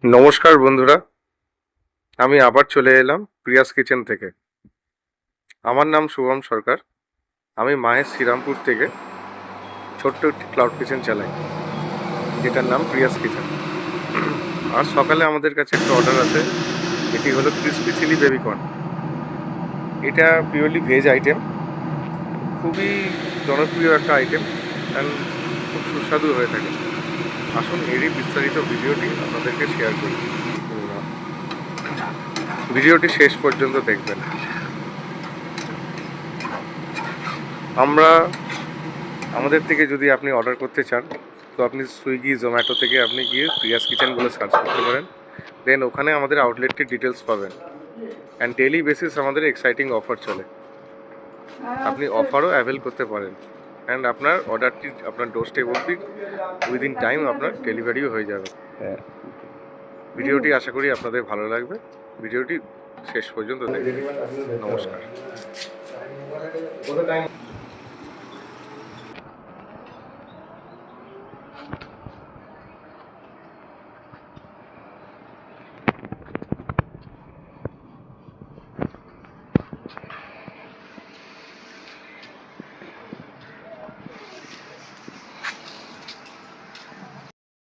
নমস্কার বন্ধুরা, আমি আবার চলে এলাম প্রিয়াস কিচেন থেকে। আমার নাম শুভম সরকার। আমি মাহেশ শ্রীরামপুর থেকে ছোট্ট একটি ক্লাউড কিচেন চালাই, যেটার নাম প্রিয়াস কিচেন। আজ সকালে আমাদের কাছে একটা অর্ডার আছে। এটি হলো ক্রিসপি চিলি বেবিকর্ন। এটা পিওরলি ভেজ আইটেম, খুবই জনপ্রিয় একটা আইটেম অ্যান্ড খুব সুস্বাদু হয়ে থাকে। আসুন এরই বিস্তারিত ভিডিওটি আপনাদেরকে শেয়ার করি। ভিডিওটি শেষ পর্যন্ত দেখবেন। আমরা আমাদের থেকে যদি আপনি অর্ডার করতে চান, তো আপনি সুইগি জোম্যাটো থেকে আপনি গিয়ে প্রিয়াস কিচেন বলে সার্চ করতে পারেন। দেন ওখানে আমাদের আউটলেটটির ডিটেলস পাবেন। অ্যান্ড ডেইলি বেসিস আমাদের এক্সাইটিং অফার চলে, আপনি অফারও অ্যাভেল করতে পারেন। অ্যান্ড আপনার অর্ডারটি আপনার ডোর স্টেপ অবধি উইদিন টাইম আপনার ডেলিভারিও হয়ে যাবে। ভিডিওটি আশা করি আপনাদের ভালো লাগবে। ভিডিওটি শেষ পর্যন্ত দেখবেন। নমস্কার।